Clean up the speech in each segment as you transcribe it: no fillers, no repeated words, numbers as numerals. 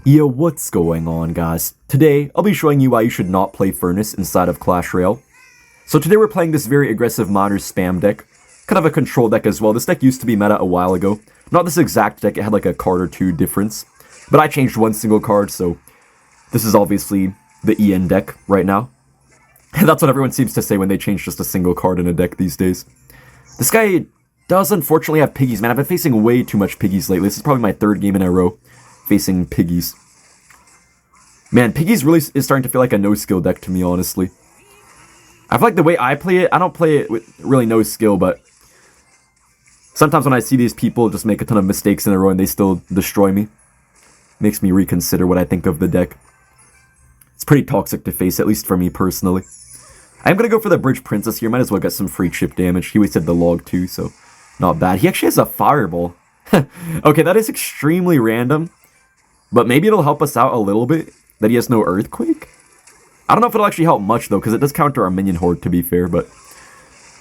Yo, what's going on, guys? Today, I'll be showing you why you should not play Furnace inside of Clash Royale. So today we're playing this very aggressive Miner spam deck. Kind of a control deck as well. This deck used to be meta a while ago. Not this exact deck, it had like a card or two difference. But I changed one single card, so this is obviously the EN deck right now. And that's what everyone seems to say when they change just a single card in a deck these days. This guy does unfortunately have piggies, man. I've been facing way too much piggies lately. This is probably my third game in a row facing piggies. Man, piggies really is starting to feel like a no-skill deck to me, honestly. I feel like the way I play it, I don't play it with really no skill, but sometimes when I see these people just make a ton of mistakes in a row and they still destroy me, makes me reconsider what I think of the deck. It's pretty toxic to face, at least for me personally. I'm going to go for the Bridge Princess here. Might as well get some free chip damage. He wasted the log too, so not bad. He actually has a Fireball. Okay, that is extremely random, but maybe it'll help us out a little bit that he has no Earthquake. I don't know if it'll actually help much though, because it does counter our minion horde to be fair, but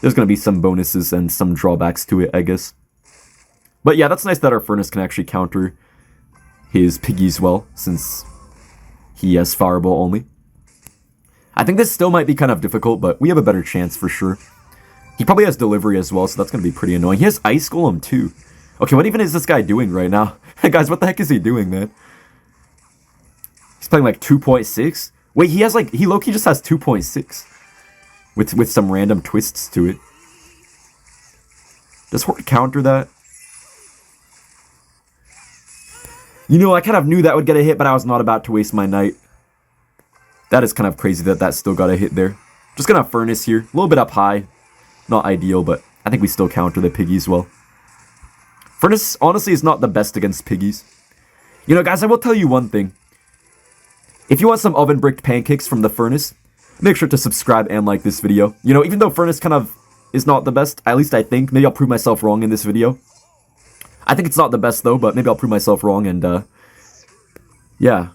there's going to be some bonuses and some drawbacks to it, I guess. But yeah, that's nice that our Furnace can actually counter his piggies well, since he has Fireball only. I think this still might be kind of difficult, but we have a better chance for sure. He probably has Delivery as well, so that's going to be pretty annoying. He has Ice Golem too. Okay, what even is this guy doing right now? Guys, what the heck is he doing, man? He's playing like 2.6? Wait, he has like, he low-key just has 2.6. With some random twists to it. Does Horde counter that? You know, I kind of knew that would get a hit, but I was not about to waste my night. That is kind of crazy that that still got a hit there. Just gonna Furnace here. A little bit up high. Not ideal, but I think we still counter the piggies well. Furnace, honestly, is not the best against piggies. You know, guys, I will tell you one thing. If you want some oven-bricked pancakes from the Furnace, make sure to subscribe and like this video. You know, even though Furnace kind of is not the best, at least I think, maybe I'll prove myself wrong in this video. I think it's not the best, though, but maybe I'll prove myself wrong, and, yeah.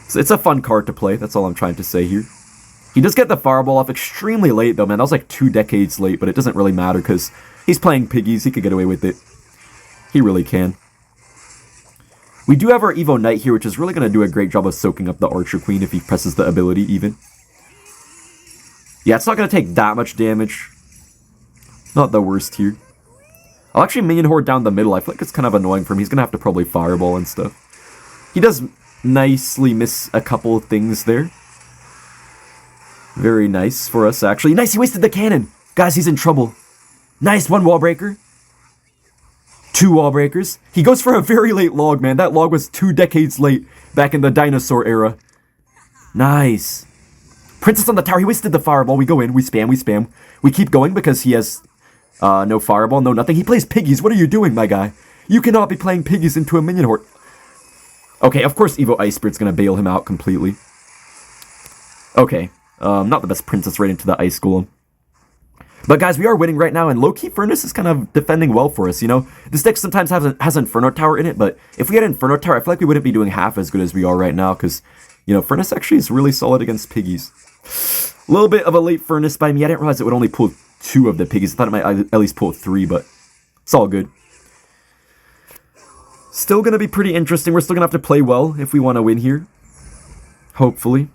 So it's a fun card to play, that's all I'm trying to say here. He does get the Fireball off extremely late, though, man. That was like 2 decades late, but it doesn't really matter, because he's playing piggies. He could get away with it. He really can. We do have our Evo Knight here, which is really going to do a great job of soaking up the Archer Queen if he presses the ability, even. Yeah, it's not going to take that much damage. Not the worst here. I'll actually Minion Horde down the middle. I feel like it's kind of annoying for him. He's going to have to probably Fireball and stuff. He does nicely miss a couple of things there. Very nice for us, actually. Nice, he wasted the cannon. Guys, he's in trouble. Nice, 1 wall breaker. 2 wall breakers. He goes for a very late log, man. That log was 2 decades late back in the dinosaur era. Nice. Princess on the tower. He wasted the Fireball. We go in. We spam. We spam. We keep going because he has no Fireball, no nothing. He plays piggies. What are you doing, my guy? You cannot be playing piggies into a minion horde. Okay, of course Evo Ice Spirit's going to bail him out completely. Okay. Not the best Princess right into the Ice Golem. But guys, we are winning right now, and low-key Furnace is kind of defending well for us, you know? This deck sometimes has Inferno Tower in it, but if we had Inferno Tower, I feel like we wouldn't be doing half as good as we are right now, because, you know, Furnace actually is really solid against piggies. A little bit of a late Furnace by me. I didn't realize it would only pull 2 of the piggies. I thought it might at least pull 3, but it's all good. Still going to be pretty interesting. We're still going to have to play well if we want to win here. Hopefully.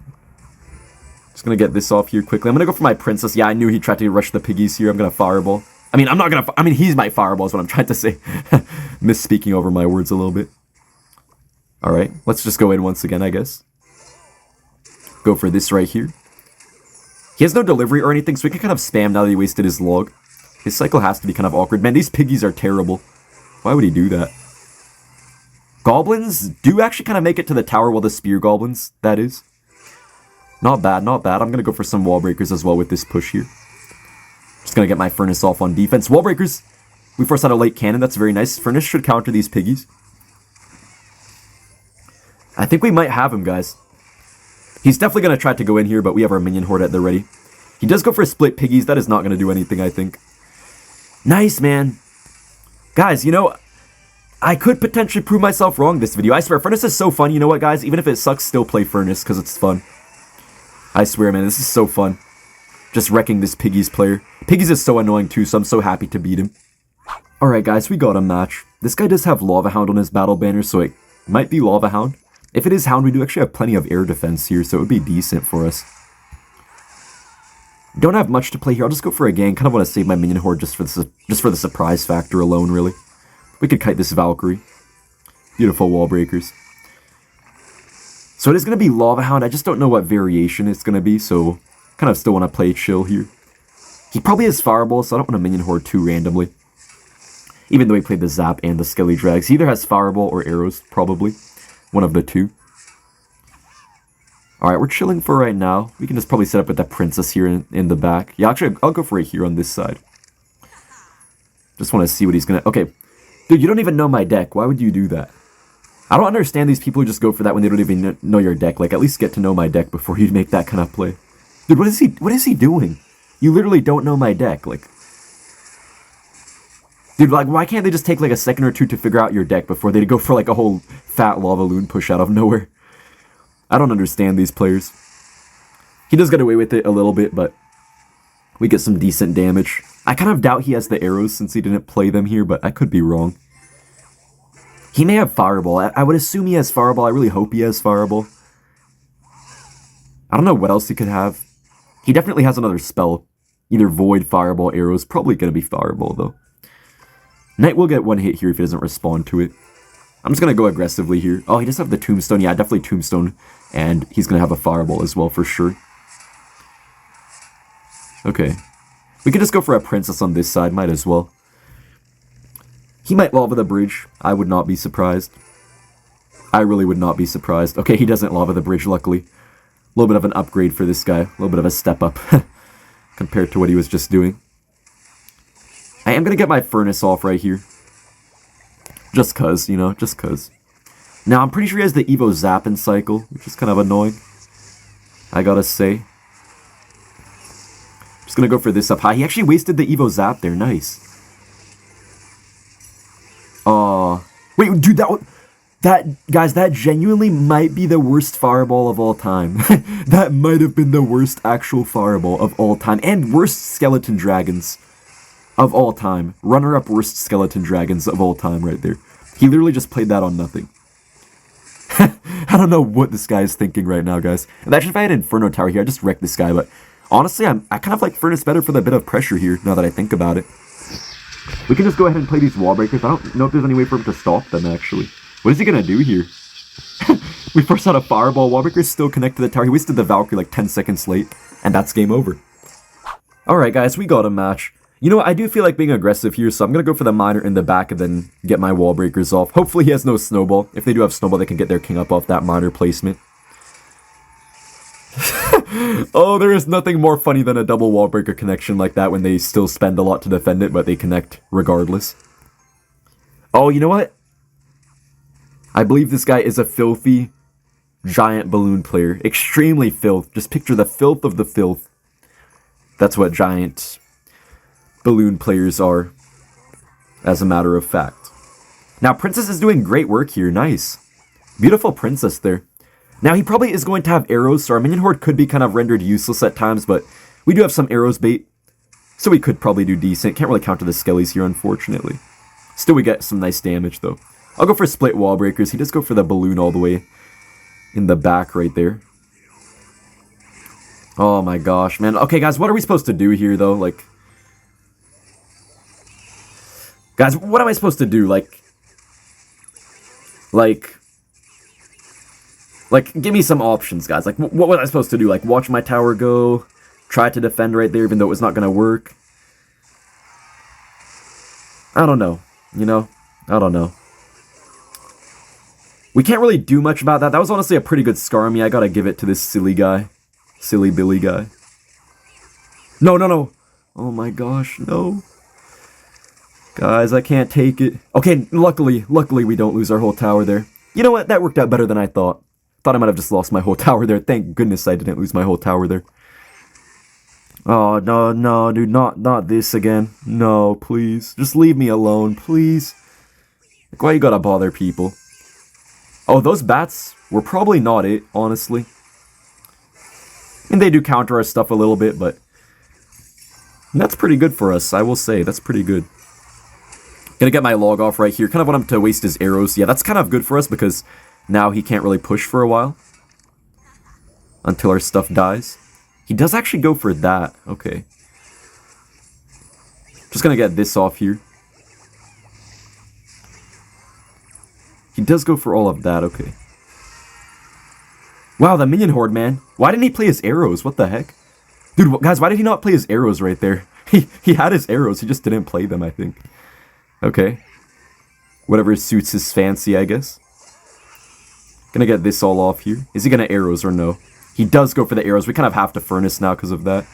Just gonna get this off here quickly. I'm gonna go for my Princess. Yeah, I knew he tried to rush the piggies here. I'm gonna Fireball. I mean, I'm not gonna... I mean, he's my Fireball is what I'm trying to say. Misspeaking over my words a little bit. Alright, let's just go in once again, I guess. Go for this right here. He has no Delivery or anything, so we can kind of spam now that he wasted his log. His cycle has to be kind of awkward. Man, these piggies are terrible. Why would he do that? Goblins do actually kind of make it to the tower, well, the Spear Goblins, that is. Not bad, not bad. I'm going to go for some wall breakers as well with this push here. Just going to get my Furnace off on defense. Wall breakers! We force out a late cannon. That's very nice. Furnace should counter these piggies. I think we might have him, guys. He's definitely going to try to go in here, but we have our minion horde at the ready. He does go for split piggies. That is not going to do anything, I think. Nice, man. Guys, you know, I could potentially prove myself wrong this video. I swear, Furnace is so fun. You know what, guys? Even if it sucks, still play Furnace because it's fun. I swear, man, this is so fun. Just wrecking this Piggies player. Piggies is so annoying too, so I'm so happy to beat him. Alright guys, we got a match. This guy does have Lava Hound on his battle banner, so it might be Lava Hound. If it is hound, we do actually have plenty of air defense here, so it would be decent for us. Don't have much to play here. I'll just go for a gang. Kind of want to save my minion horde just for the surprise factor alone, really. We could kite this Valkyrie. Beautiful wall breakers. So it is going to be Lava Hound. I just don't know what variation it's going to be, so kind of still want to play chill here. He probably has Fireball, so I don't want to minion horde too randomly. Even though he played the Zap and the Skelly Drags. He either has Fireball or Arrows, probably. One of the two. Alright, we're chilling for right now. We can just probably set up with that Princess here in the back. Yeah, actually, I'll go for it here on this side. Just want to see what he's going to... Okay. Dude, you don't even know my deck. Why would you do that? I don't understand these people who just go for that when they don't even know your deck. Like, at least get to know my deck before you make that kind of play. Dude, what is he doing? You literally don't know my deck. Like... Dude, like, why can't they just take, like, a second or two to figure out your deck before they go for, like, a whole fat lava loon push out of nowhere? I don't understand these players. He does get away with it a little bit, but we get some decent damage. I kind of doubt he has the arrows since he didn't play them here, but I could be wrong. He may have Fireball. I would assume he has Fireball. I really hope he has Fireball. I don't know what else he could have. He definitely has another spell. Either Void, Fireball, Arrows. Probably going to be Fireball, though. Knight will get one hit here if he doesn't respond to it. I'm just going to go aggressively here. Oh, he does have the Tombstone. Yeah, definitely Tombstone. And he's going to have a Fireball as well, for sure. Okay. We could just go for a Princess on this side. Might as well. He might Lava the Bridge. I would not be surprised. I really would not be surprised. Okay, he doesn't Lava the Bridge, luckily. A little bit of an upgrade for this guy. A little bit of a step up compared to what he was just doing. I am going to get my Furnace off right here. Just cuz, you know, just cuz. Now, I'm pretty sure he has the Evo Zap in cycle, which is kind of annoying. I gotta say. Just gonna go for this up high. He actually wasted the Evo Zap there. Nice. Wait, dude, guys, that genuinely might be the worst Fireball of all time. That might have been the worst actual Fireball of all time. And worst Skeleton Dragons of all time. Runner-up worst Skeleton Dragons of all time right there. He literally just played that on nothing. I don't know what this guy is thinking right now, guys. Imagine if I had Inferno Tower here, I'd just wreck this guy, but honestly, I kind of like Furnace better for the bit of pressure here, now that I think about it. We can just go ahead and play these wall breakers. I don't know if there's any way for him to stop them, actually. What is he gonna do here? We forced out a Fireball. Wall breakers still connect to the tower. He wasted the Valkyrie like 10 seconds late, and that's game over. Alright, guys, we got a match. You know what, I do feel like being aggressive here, so I'm going to go for the Miner in the back and then get my wall breakers off. Hopefully he has no Snowball. If they do have Snowball, they can get their king up off that Miner placement. Oh, there is nothing more funny than a double wall breaker connection like that when they still spend a lot to defend it, but they connect regardless. Oh, you know what? I believe this guy is a filthy giant balloon player. Extremely filth. Just picture the filth of the filth. That's what giant balloon players are, as a matter of fact. Now, Princess is doing great work here. Nice. Beautiful Princess there. Now, he probably is going to have arrows, so our minion horde could be kind of rendered useless at times, but we do have some arrows bait, so we could probably do decent. Can't really counter the skellies here, unfortunately. Still, we get some nice damage, though. I'll go for split wall breakers. He does go for the balloon all the way in the back right there. Oh my gosh, man. Okay, guys, what are we supposed to do here, though? Like... Guys, what am I supposed to do? Like, give me some options, guys. Like, what was I supposed to do? Like, watch my tower go, try to defend right there, even though it was not going to work. I don't know, you know? I don't know. We can't really do much about that. That was honestly a pretty good scar on me. I gotta give it to this silly guy. Silly Billy guy. No, no, no. Oh my gosh, no. Guys, I can't take it. Okay, luckily we don't lose our whole tower there. You know what? That worked out better than I thought. Thought I might have just lost my whole tower there. Thank goodness I didn't lose my whole tower there. Oh, no, no, dude, not this again. No, please. Just leave me alone, please. Like, why you gotta bother people? Oh, those bats were probably not it, honestly. And they do counter our stuff a little bit, but... that's pretty good for us, I will say. That's pretty good. Gonna get my log off right here. Kind of want him to waste his arrows. Yeah, that's kind of good for us because now he can't really push for a while. Until our stuff dies. He does actually go for that. Okay. Just gonna get this off here. He does go for all of that. Okay. Wow, the minion horde, man. Why didn't he play his arrows? What the heck? Dude, guys, why did he not play his arrows right there? He had his arrows. He just didn't play them, I think. Okay. Whatever suits his fancy, I guess. Gonna get this all off here. Is he gonna arrows or no? He does go for the arrows. We kind of have to furnace now because of that.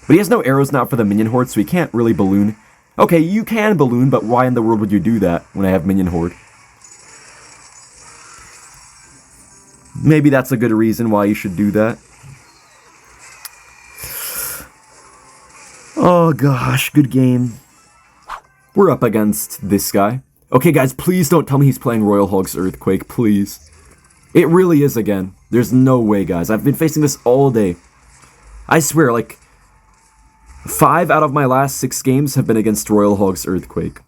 But he has no arrows now for the minion horde, so he can't really balloon. Okay, you can balloon, but why in the world would you do that when I have minion horde? Maybe that's a good reason why you should do that. Oh gosh, good game. We're up against this guy. Okay guys, please don't tell me he's playing Royal Hog's Earthquake, please. It really is again. There's no way, guys. I've been facing this all day. I swear, like, 5 out of my last 6 games have been against Royal Hog's Earthquake.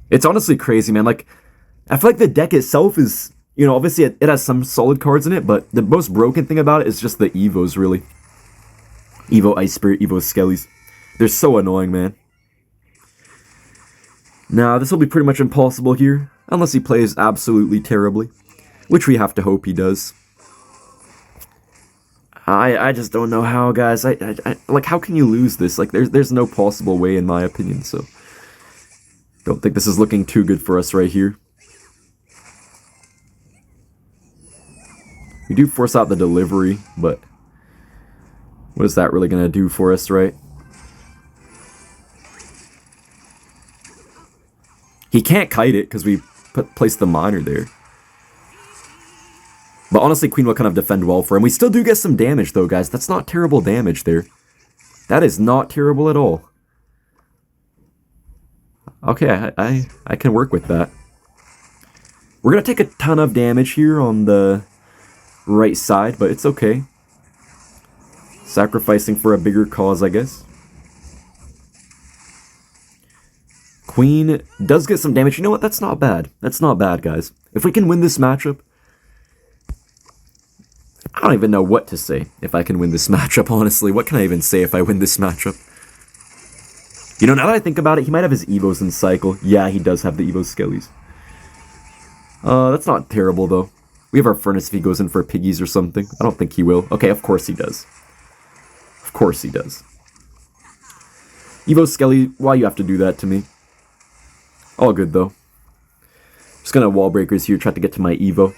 It's honestly crazy, man. Like, I feel like the deck itself is, you know, obviously it has some solid cards in it, but the most broken thing about it is just the Evos, really. Evo Ice Spirit, Evo Skellies. They're so annoying, man. Now, this will be pretty much impossible here, unless he plays absolutely terribly. Which we have to hope he does. I just don't know how, guys. Like, how can you lose this? Like, there's no possible way, in my opinion, so... Don't think this is looking too good for us right here. We do force out the delivery, but... What is that really going to do for us, right? He can't kite it, because we placed the miner there. But honestly, Queen will kind of defend well for him. We still do get some damage, though, guys. That's not terrible damage there. That is not terrible at all. Okay, I can work with that. We're going to take a ton of damage here on the right side, but it's okay. Sacrificing for a bigger cause, I guess. Queen does get some damage. You know what? That's not bad. That's not bad, guys. If we can win this matchup... I don't even know what to say if I can win this matchup, honestly. What can I even say if I win this matchup? You know, now that I think about it, he might have his Evos in cycle. Yeah, he does have the Evo Skellies. That's not terrible, though. We have our Furnace if he goes in for piggies or something. I don't think he will. Okay, of course he does. Of course he does. Evo Skelly, why you have to do that to me? All good, though. Just gonna wall breakers here, try to get to my Evo.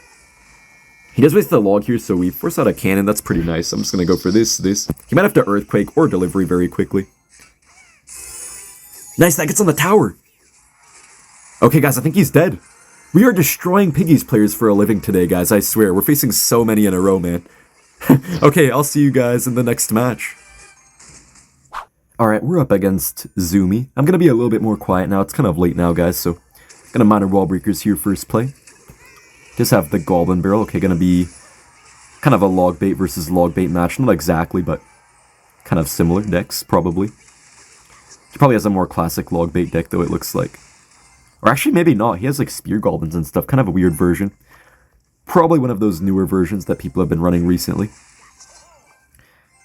He does waste the log here, so we force out a cannon. That's pretty nice. I'm just going to go for this. He might have to Earthquake or Delivery very quickly. Nice, that gets on the tower. Okay, guys, I think he's dead. We are destroying Piggies players for a living today, guys. I swear. We're facing so many in a row, man. Okay, I'll see you guys in the next match. Alright, we're up against Zumi. I'm going to be a little bit more quiet now. It's kind of late now, guys, so... Going to miner wall breakers here first play. Just have the Goblin Barrel. Okay, gonna be kind of a log bait versus log bait match. Not exactly, but kind of similar decks, probably. He probably has a more classic log bait deck, though, it looks like. Or actually, maybe not. He has, like, Spear Goblins and stuff. Kind of a weird version. Probably one of those newer versions that people have been running recently.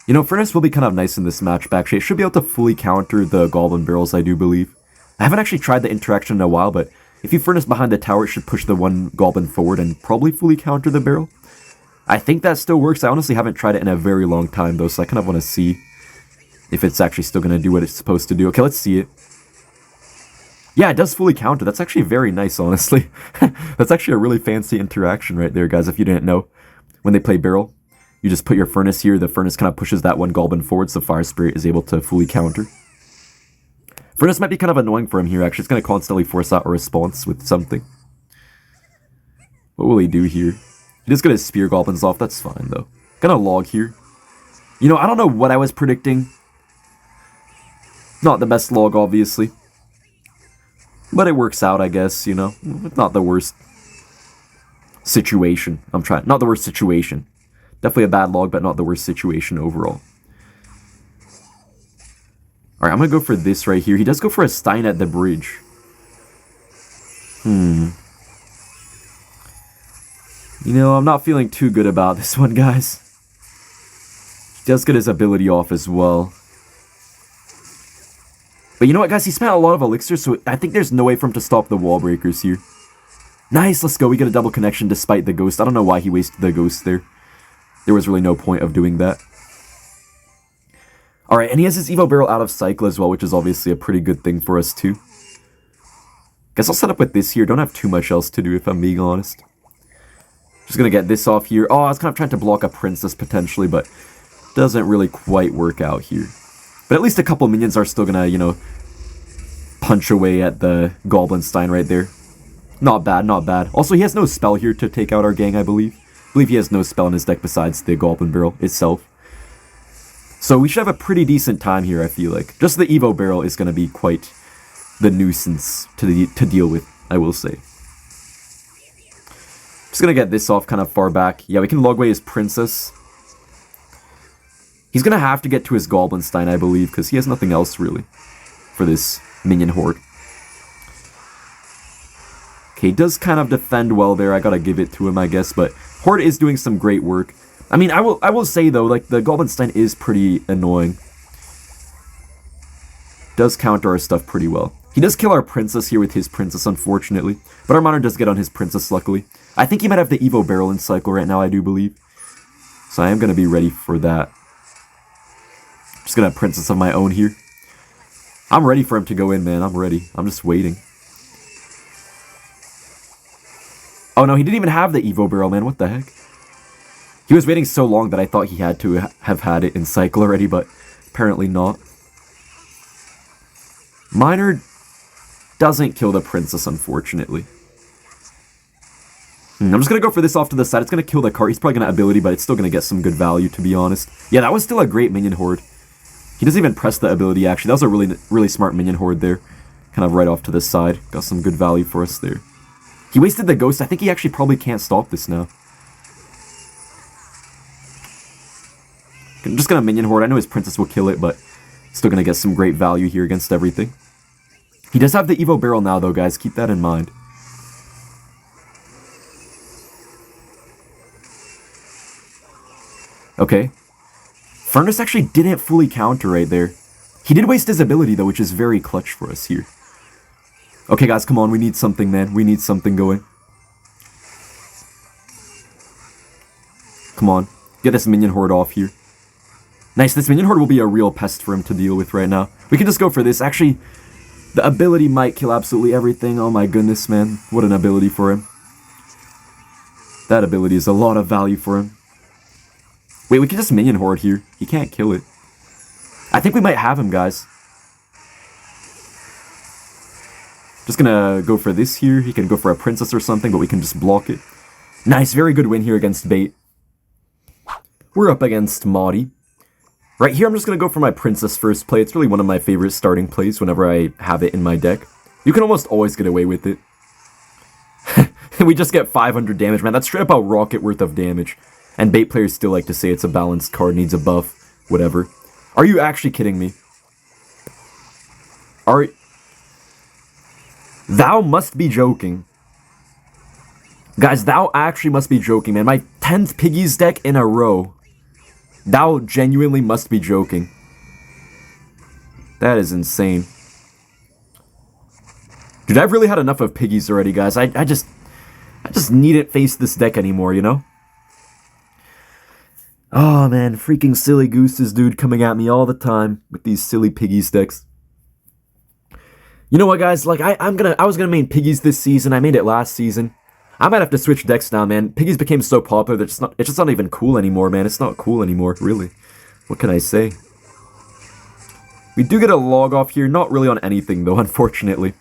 You know, Furnace will be kind of nice in this matchup, actually. It should be able to fully counter the Goblin Barrels, I do believe. I haven't actually tried the interaction in a while, but... If you Furnace behind the tower, it should push the one Goblin forward and probably fully counter the barrel. I think that still works. I honestly haven't tried it in a very long time, though, so I kind of want to see if it's actually still going to do what it's supposed to do. Okay, let's see it. Yeah, it does fully counter. That's actually very nice, honestly. That's actually a really fancy interaction right there, guys, if you didn't know. When they play barrel, you just put your Furnace here. The Furnace kind of pushes that one Goblin forward, so Fire Spirit is able to fully counter. Furnace might be kind of annoying for him here, actually. It's going to constantly force out a response with something. What will he do here? He just got his Spear Goblins off. That's fine, though. Gonna log here. You know, I don't know what I was predicting. Not the best log, obviously. But it works out, I guess, you know. Not the worst situation. Not the worst situation. Definitely a bad log, but not the worst situation overall. Alright, I'm going to go for this right here. He does go for a Stein at the bridge. You know, I'm not feeling too good about this one, guys. He does get his ability off as well. But you know what, guys? He spent a lot of elixirs, so I think there's no way for him to stop the wall breakers here. Nice, let's go. We get a double connection despite the ghost. I don't know why he wasted the ghost there. There was really no point of doing that. Alright, and he has his Evo Barrel out of cycle as well, which is obviously a pretty good thing for us too. Guess I'll set up with this here. Don't have too much else to do if I'm being honest. Just gonna get this off here. Oh, I was kind of trying to block a princess potentially, but doesn't really quite work out here. But at least a couple minions are still gonna, you know, punch away at the Goblinstein right there. Not bad, not bad. Also, he has no spell here to take out our gang, I believe. I believe he has no spell in his deck besides the Goblin Barrel itself. So we should have a pretty decent time here, I feel like. Just the Evo Barrel is going to be quite the nuisance to deal with, I will say. Just going to get this off kind of far back. Yeah, we can log away his Princess. He's going to have to get to his Goblinstein, I believe, because he has nothing else, really, for this minion horde. Okay, he does kind of defend well there. I gotta give it to him, I guess, but Horde is doing some great work. I mean, I will say, though, like, the Goblinstein is pretty annoying. Does counter our stuff pretty well. He does kill our Princess here with his Princess, unfortunately, but our Monitor does get on his Princess, luckily. I think he might have the Evo Barrel in cycle right now, I do believe. So I am gonna be ready for that. Just gonna have Princess of my own here. I'm ready for him to go in, man. I'm ready. I'm just waiting. Oh no, he didn't even have the Evo Barrel, man. What the heck? He was waiting so long that I thought he had to have had it in cycle already, but apparently not. Miner doesn't kill the Princess, unfortunately. I'm just going to go for this off to the side. It's going to kill the cart. He's probably going to ability, but it's still going to get some good value, to be honest. Yeah, that was still a great minion horde. He doesn't even press the ability, actually. That was a really smart minion horde there. Kind of right off to the side. Got some good value for us there. He wasted the ghost. I think he actually probably can't stop this now. I'm just gonna minion horde. I know his Princess will kill it, but still gonna get some great value here against everything. He does have the Evo Barrel now, though, guys. Keep that in mind. Okay. Furnace actually didn't fully counter right there. He did waste his ability, though, which is very clutch for us here. Okay, guys, come on. We need something, man. We need something going. Come on. Get this minion horde off here. Nice. This minion horde will be a real pest for him to deal with right now. We can just go for this. Actually, the ability might kill absolutely everything. Oh my goodness, man. What an ability for him. That ability is a lot of value for him. Wait, we can just minion horde here. He can't kill it. I think we might have him, guys. Just gonna go for this here. He can go for a Princess or something, but we can just block it. Nice, very good win here against Bait. We're up against Maudie. Right here, I'm just gonna go for my Princess first play. It's really one of my favorite starting plays whenever I have it in my deck. You can almost always get away with it. We just get 500 damage, man. That's straight up a rocket worth of damage. And Bait players still like to say it's a balanced card, needs a buff, whatever. Are you actually kidding me? Thou must be joking. Guys, thou actually must be joking, man. My 10th Piggies deck in a row. Thou genuinely must be joking. That is insane. Dude, I've really had enough of Piggies already, guys. I just needn't face this deck anymore, you know? Oh, man. Freaking silly gooses, dude, coming at me all the time with these silly Piggies decks. You know what, guys? Like, I was gonna main Piggies this season. I made it last season. I might have to switch decks now, man. Piggies became so popular that it's just not even cool anymore, man. It's not cool anymore, really. What can I say? We do get a log off here. Not really on anything, though, unfortunately.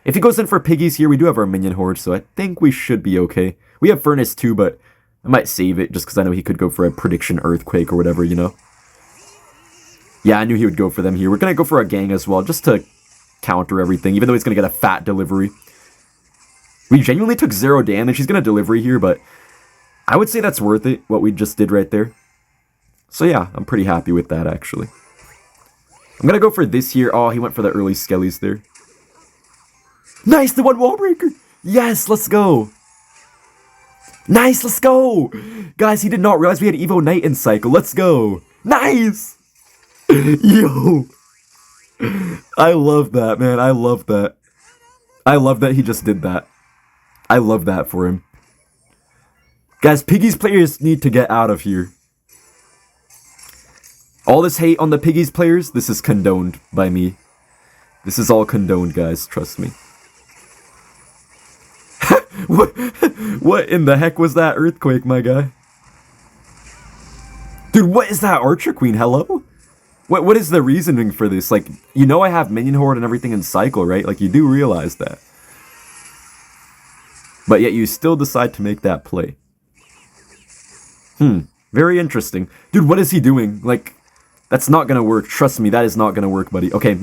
If he goes in for Piggies here, we do have our minion horde, so I think we should be okay. We have Furnace too, but I might save it just because I know he could go for a Prediction Earthquake or whatever, you know? Yeah, I knew he would go for them here. We're going to go for a gang as well, just to counter everything, even though he's going to get a fat delivery. We genuinely took 0 damage. He's going to delivery here, but I would say that's worth it, what we just did right there. So yeah, I'm pretty happy with that, actually. I'm going to go for this here. Oh, he went for the early skellies there. Nice, the one wall breaker. Yes, let's go. Nice, let's go! Guys, he did not realize we had Evo Knight in cycle. Let's go. Nice! Yo! I love that, man. I love that. I love that he just did that. I love that for him. Guys, Piggies players need to get out of here. All this hate on the Piggies players, this is condoned by me. This is all condoned, guys. Trust me. What in the heck was that earthquake, my guy? Dude, what is that Archer Queen? Hello? What is the reasoning for this? Like, you know I have Minion Horde and everything in cycle, right? Like, you do realize that. But yet you still decide to make that play. Very interesting. Dude, what is he doing? Like, that's not gonna work. Trust me, that is not gonna work, buddy. Okay.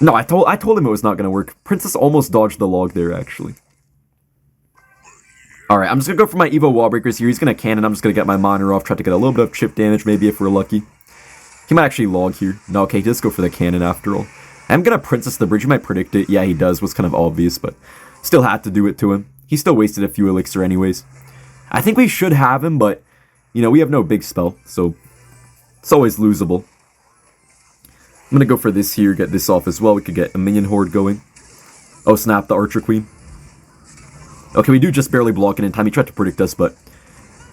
No, I told him it was not gonna work. Princess almost dodged the log there, actually. Alright, I'm just gonna go for my Evo wall breakers here. He's gonna cannon. I'm just gonna get my monitor off, try to get a little bit of chip damage, maybe if we're lucky. He might actually log here. No, okay, just go for the cannon after all. I'm gonna Princess the bridge. You might predict it. Yeah, he does. Was kind of obvious, but still had to do it to him. He still wasted a few elixir anyways. I think we should have him, but, you know, we have no big spell, so it's always losable. I'm gonna go for this here, get this off as well. We could get a Minion Horde going. Oh, snap, the Archer Queen. Okay, we do just barely block it in time. He tried to predict us, but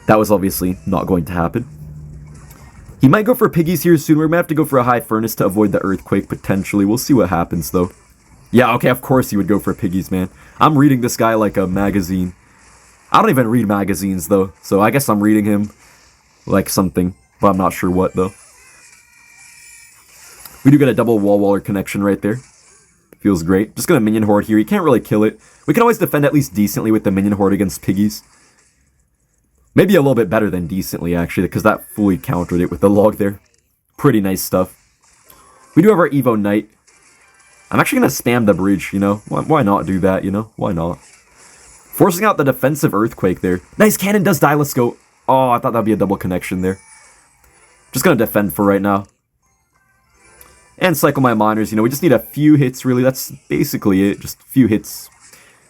that was obviously not going to happen. He might go for Piggies here soon. We're gonna have to go for a High Furnace to avoid the Earthquake, potentially. We'll see what happens, though. Yeah, okay, of course he would go for Piggies, man. I'm reading this guy like a magazine. I don't even read magazines, though, so I guess I'm reading him like something, but I'm not sure what, though. We do get a double wall-waller connection right there. Feels great. Just gonna Minion Horde here. He can't really kill it. We can always defend at least decently with the Minion Horde against Piggies. Maybe a little bit better than decently, actually, because that fully countered it with the log there. Pretty nice stuff. We do have our Evo Knight. I'm actually going to spam the bridge, you know? Why not do that, you know? Why not? Forcing out the defensive Earthquake there. Nice, cannon does die, let's go. Oh, I thought that would be a double connection there. Just going to defend for right now. And cycle my miners, you know, we just need a few hits, really. That's basically it, just a few hits.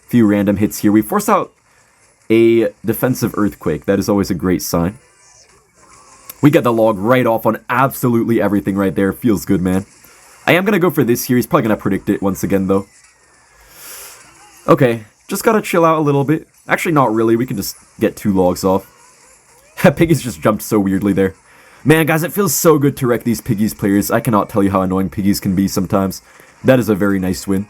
Few random hits here. We force out a defensive Earthquake. That is always a great sign. We get the log right off on absolutely everything right there. Feels good, man. I am going to go for this here. He's probably going to predict it once again, though. Okay, just got to chill out a little bit. Actually, not really. We can just get 2 logs off. Piggies just jumped so weirdly there. Man, guys, it feels so good to wreck these Piggies players. I cannot tell you how annoying Piggies can be sometimes. That is a very nice win.